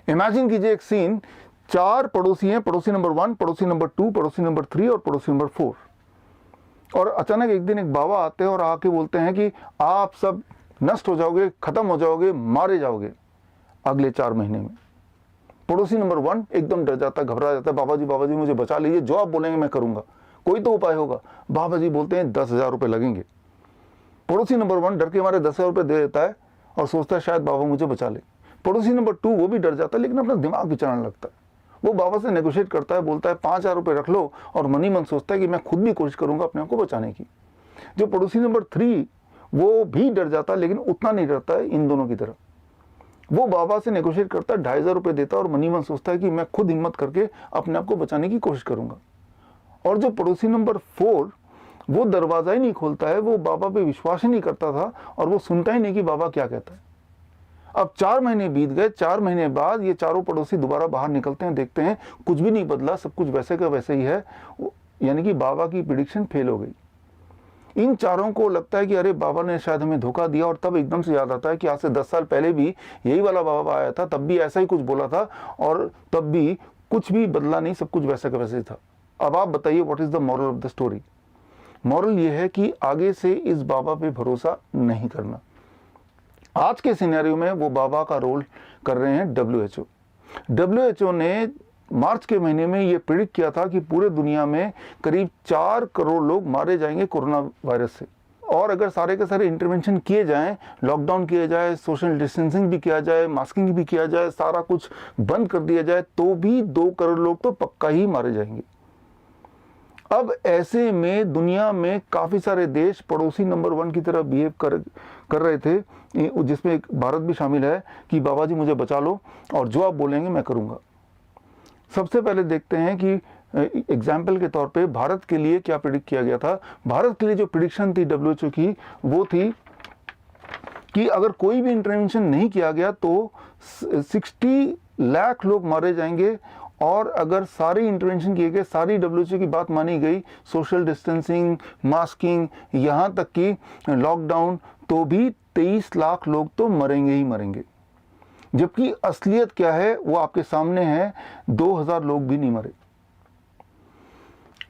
Imagine कीजिए एक scene, 4 पड़ोसी हैं, पड़ोसी नंबर 1, पड़ोसी नंबर 2, पड़ोसी नंबर 3 और पड़ोसी नंबर 4। और अचानक एक दिन एक बाबा आते हैं और आके बोलते हैं कि आप सब नष्ट हो जाओगे, खत्म हो जाओगे, मारे जाओगे अगले 4 महीने में। पड़ोसी नंबर 1 एकदम डर जाता है, घबरा जाता है, बाबा जी मुझे बचा लीजिए, जो आप बोलेंगे मैं करूंगा, कोई तो उपाय होगा। बाबा जी बोलते हैं 10,000 रुपये लगेंगे। पड़ोसी नंबर 1 डर के मारे 10,000 रुपये दे देता है और सोचता है शायद बाबा मुझे बचा ले। पड़ोसी नंबर 2 वो भी डर जाता है, लेकिन अपना दिमाग भी चलाने लगता है। वो बाबा से नेगोशिएट करता है, बोलता है 5,000 रुपये रख लो, और मनी मन सोचता है कि मैं खुद भी कोशिश करूंगा अपने आप को बचाने की। जो पड़ोसी नंबर 3 वो भी डर जाता है, लेकिन उतना नहीं डरता है इन दोनों की तरह। वो बाबा से नेगोशिएट करता है, 2,500 रुपये देता है और मनी मन सोचता है कि मैं खुद हिम्मत करके अपने आप को बचाने की कोशिश करूंगा। और जो पड़ोसी नंबर 4 वो दरवाजा ही नहीं खोलता है, वो बाबा पे विश्वास ही नहीं करता था और वो सुनता ही नहीं कि बाबा क्या कहता है। अब 4 महीने बीत गए। 4 महीने बाद ये चारों पड़ोसी दोबारा बाहर निकलते हैं, देखते हैं कुछ भी नहीं बदला, सब कुछ वैसे का वैसे ही है, यानी कि बाबा की प्रिडिक्शन फेल हो गई। इन चारों को लगता है कि अरे बाबा ने शायद हमें धोखा दिया, और तब एकदम से याद आता है कि आज से 10 साल पहले भी यही वाला बाबा आया था, तब भी ऐसा ही कुछ बोला था और तब भी कुछ भी बदला नहीं, सब कुछ वैसे का वैसे ही था। अब आप बताइए what is the moral of the story. Moral ये है कि आगे से इस बाबा पे भरोसा नहीं करना। आज के सिनेरियो में वो बाबा का रोल कर रहे हैं WHO। WHO ने मार्च के महीने में ये प्रिडिक्ट किया था कि पूरे दुनिया में करीब 4 करोड़ लोग मारे जाएंगे कोरोना वायरस से, और अगर सारे के सारे इंटरवेंशन किए जाएं, लॉकडाउन किया जाए, सोशल डिस्टेंसिंग भी किया जाए, मास्किंग भी किया जाए, सारा कुछ बंद कर दिया जाए, तो भी 2 करोड़ लोग तो पक्का ही मारे जाएंगे। अब ऐसे में दुनिया में काफ़ी सारे देश पड़ोसी नंबर 1 की तरह बिहेव कर रहे थे, जिसमें भारत भी शामिल है, कि बाबा जी मुझे बचा लो और जो आप बोलेंगे मैं करूँगा। सबसे पहले देखते हैं कि एग्जाम्पल के तौर पे भारत के लिए क्या प्रिडिक्ट किया गया था। भारत के लिए जो प्रिडिक्शन थी WHO की, वो थी कि अगर कोई भी इंटरवेंशन नहीं किया गया तो 60 लाख लोग मारे जाएंगे, और अगर सारे इंटरवेंशन किए गए, सारी WHO की बात मानी गई, सोशल डिस्टेंसिंग, मास्किंग, यहाँ तक कि लॉकडाउन, तो भी 23 लाख लोग तो मरेंगे ही मरेंगे। जबकि असलियत क्या है वो आपके सामने है, 2,000 लोग भी नहीं मरे।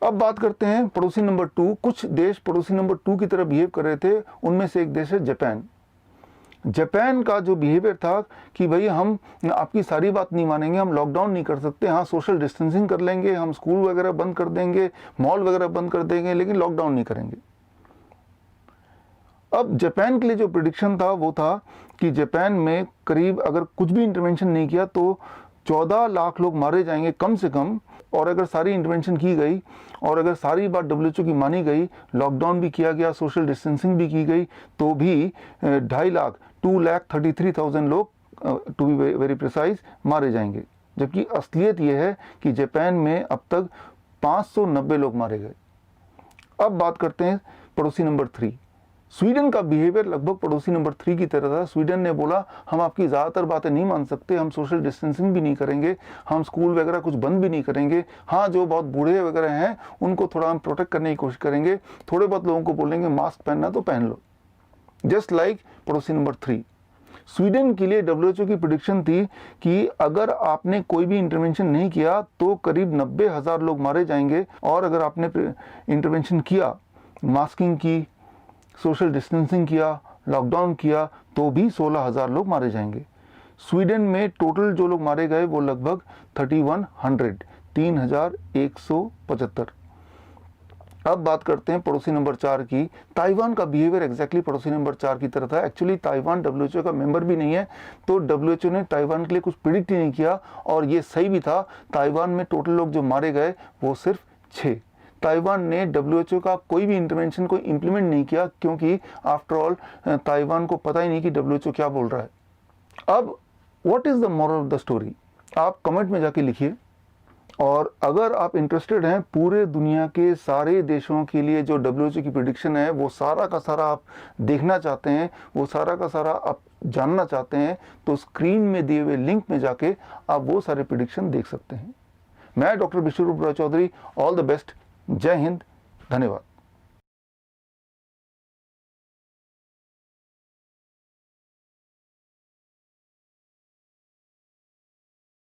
अब बात करते हैं पड़ोसी नंबर 2। कुछ देश पड़ोसी नंबर 2 की तरह बिहेव कर रहे थे, उनमें से एक देश है जापान। जापान का जो बिहेवियर था कि भाई हम आपकी सारी बात नहीं मानेंगे, हम लॉकडाउन नहीं कर सकते, हाँ सोशल डिस्टेंसिंग कर लेंगे, हम स्कूल वगैरह बंद कर देंगे, मॉल वगैरह बंद कर देंगे, लेकिन लॉकडाउन नहीं करेंगे। अब जापान के लिए जो प्रिडिक्शन था वो था कि जापान में करीब अगर कुछ भी इंटरवेंशन नहीं किया तो 14 लाख लोग मारे जाएंगे कम से कम, और अगर सारी इंटरवेंशन की गई और अगर सारी बात WHO की मानी गई, लॉकडाउन भी किया गया, सोशल डिस्टेंसिंग भी की गई, तो भी 2.5 लाख 2,33,000 लोग, टू बी वेरी प्रिसाइज, मारे जाएंगे। जबकि असलियत यह है कि जापान में अब तक 590 लोग मारे गए। अब बात करते हैं पड़ोसी नंबर 3। स्वीडन का बिहेवियर लगभग पड़ोसी नंबर 3 की तरह था। स्वीडन ने बोला हम आपकी ज़्यादातर बातें नहीं मान सकते, हम सोशल डिस्टेंसिंग भी नहीं करेंगे, हम स्कूल वगैरह कुछ बंद भी नहीं करेंगे, हाँ जो बहुत बूढ़े वगैरह हैं उनको थोड़ा हम प्रोटेक्ट करने की कोशिश करेंगे, थोड़े बहुत लोगों को बोलेंगे मास्क पहनना तो पहन लो, जस्ट लाइक पड़ोसी नंबर 3। स्वीडन के लिए WHO की प्रिडिक्शन थी कि अगर आपने कोई भी इंटरवेंशन नहीं किया तो करीब 90,000 लोग मारे जाएंगे, और अगर आपने इंटरवेंशन किया, मास्किंग की, सोशल डिस्टेंसिंग किया, लॉकडाउन किया, तो भी 16,000 लोग मारे जाएंगे। स्वीडन में टोटल जो लोग मारे गए वो लगभग 3,175। अब बात करते हैं पड़ोसी नंबर 4 की। ताइवान का बिहेवियर एग्जैक्टली पड़ोसी नंबर 4 की तरह था। एक्चुअली ताइवान WHO का मेंबर भी नहीं है, तो WHO ने ताइवान के लिए कुछ प्रिडिक्ट ही नहीं किया, और ये सही भी था। ताइवान में टोटल लोग जो मारे गए वो सिर्फ 6। ताइवान ने WHO का कोई भी इंटरवेंशन को इम्प्लीमेंट नहीं किया, क्योंकि आफ्टर ऑल ताइवान को पता ही नहीं कि WHO क्या बोल रहा है। अब what is the moral of the story, आप कमेंट में जाके लिखिए। और अगर आप इंटरेस्टेड हैं पूरे दुनिया के सारे देशों के लिए जो WHO की प्रिडिक्शन है वो सारा का सारा आप देखना चाहते हैं, वो सारा का सारा आप जानना चाहते हैं, तो स्क्रीन में दिए हुए लिंक में जाके आप वो सारे प्रिडिक्शन देख सकते हैं। मैं doctor Biswaroop Roy Chowdhury, all the best, जय हिंद, धन्यवाद।